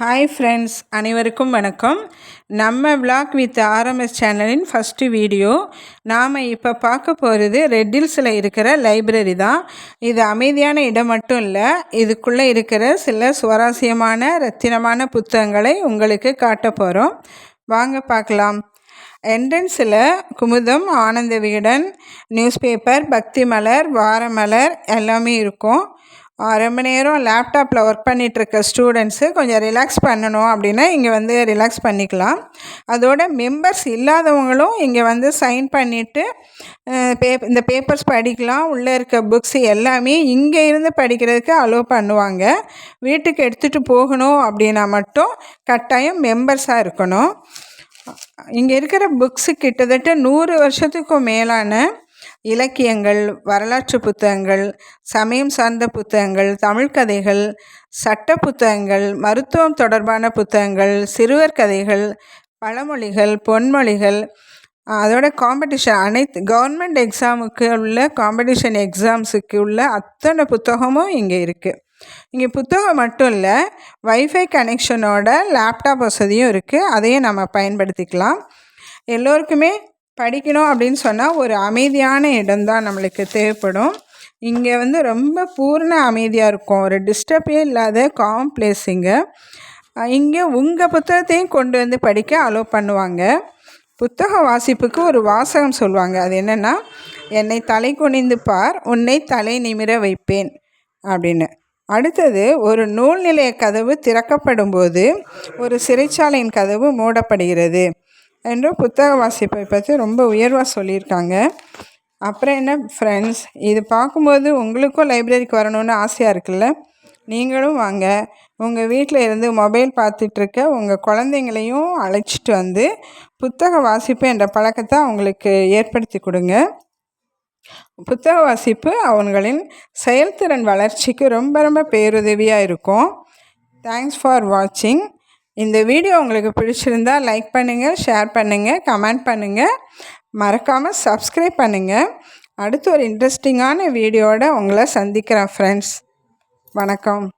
Hi friends, அனைவருக்கும் வணக்கம். நம்ம விளாக் வித் ஆர்எம்எஸ் சேனலின் ஃபஸ்ட்டு வீடியோ. நாம் இப்போ பார்க்க போகிறது ரெட் ஹில்ஸில் இருக்கிற லைப்ரரி தான். இது அமைதியான இடம் மட்டும் இல்லை, இதுக்குள்ளே இருக்கிற சில சுவாரஸ்யமான ரத்தினமான புத்தகங்களை உங்களுக்கு காட்ட போகிறோம். வாங்க பார்க்கலாம். என்ட்ரன்ஸில் குமுதம், ஆனந்த விகடன், நியூஸ் பேப்பர், பக்தி மலர், வாரமலர் எல்லாமே இருக்கும். ரொம்ப நேரம் லேப்டாப்பில் ஒர்க் பண்ணிகிட்ருக்க ஸ்டூடெண்ட்ஸு கொஞ்சம் ரிலாக்ஸ் பண்ணணும் அப்படின்னா இங்கே வந்து ரிலாக்ஸ் பண்ணிக்கலாம். அதோட மெம்பர்ஸ் இல்லாதவங்களும் இங்கே வந்து சைன் பண்ணிவிட்டு இந்த பேப்பர்ஸ் படிக்கலாம். உள்ளே இருக்க புக்ஸ் எல்லாமே இங்கே இருந்து படிக்கிறதுக்கு அலோவ் பண்ணுவாங்க. வீட்டுக்கு எடுத்துகிட்டு போகணும் அப்படின்னா மட்டும் கட்டாயம் மெம்பர்ஸாக இருக்கணும். இங்கே இருக்கிற புக்ஸு கிட்டத்தட்ட 100 வருஷத்துக்கும் மேலான இலக்கியங்கள், வரலாற்று புத்தகங்கள், சமயம் சார்ந்த புத்தகங்கள், தமிழ் கதைகள், சட்ட புத்தகங்கள், மருத்துவம் தொடர்பான புத்தகங்கள், சிறுவர் கதைகள், பழமொழிகள், பொன்மொழிகள், அதோட காம்படிஷன் அனைத்து கவர்மெண்ட் எக்ஸாமுக்கு உள்ள காம்படிஷன் எக்ஸாம்ஸுக்கு உள்ள அத்தனை புத்தகமும் இங்கே இருக்குது. இங்கே புத்தகம் மட்டும் இல்லை, வைஃபை கனெக்ஷனோட லேப்டாப் வசதியும் இருக்குது. அதையும் நம்ம பயன்படுத்திக்கலாம். எல்லோருக்குமே படிக்கணும் அப்படின்னு சொன்னால் ஒரு அமைதியான இடம்தான் நம்மளுக்கு தேவைப்படும். இங்கே வந்து ரொம்ப பூர்ண அமைதியாக இருக்கும். ஒரு டிஸ்டர்பே இல்லாத காம் பிளேஸ் இங்கே. இங்கே உங்கள் புத்தகத்தையும் கொண்டு வந்து படிக்க அலோவ் பண்ணுவாங்க. புத்தக வாசிப்புக்கு ஒரு வாசகம் சொல்லுவாங்க. அது என்னென்னா, என்னை தலை குனிந்து பார், உன்னை தலை நிமிர வைப்பேன் அப்படின்னு. அடுத்தது, ஒரு நூல் நிலைய கதவு திறக்கப்படும் போது ஒரு சிறைச்சாலையின் கதவு மூடப்படுகிறது என்றும் புத்தக வாசிப்பை பற்றி ரொம்ப உயர்வாக சொல்லியிருக்காங்க. அப்புறம் என்ன ஃப்ரெண்ட்ஸ், இது பார்க்கும்போது உங்களுக்கும் லைப்ரரிக்கு வரணும்னு ஆசையாக இருக்குல்ல? நீங்களும் வாங்க. உங்கள் வீட்டில் இருந்து மொபைல் பார்த்துட்ருக்க உங்கள் குழந்தைங்களையும் அழைச்சிட்டு வந்து புத்தக வாசிப்பு என்ற பழக்கத்தை அவங்களுக்கு ஏற்படுத்தி கொடுங்க. புத்தக வாசிப்பு அவங்களின் செயல்திறன் வளர்ச்சிக்கு ரொம்ப ரொம்ப பேருதவியாக இருக்கும். தேங்க்ஸ் ஃபார் வாட்சிங். இந்த வீடியோ உங்களுக்கு பிடிச்சிருந்தா லைக் பண்ணுங்கள், ஷேர் பண்ணுங்கள், கமெண்ட் பண்ணுங்கள், மறக்காமல் சப்ஸ்கிரைப் பண்ணுங்கள். அடுத்து ஒரு இன்ட்ரெஸ்டிங்கான வீடியோவோட உங்களை சந்திக்கிறேன் ஃப்ரெண்ட்ஸ். வணக்கம்.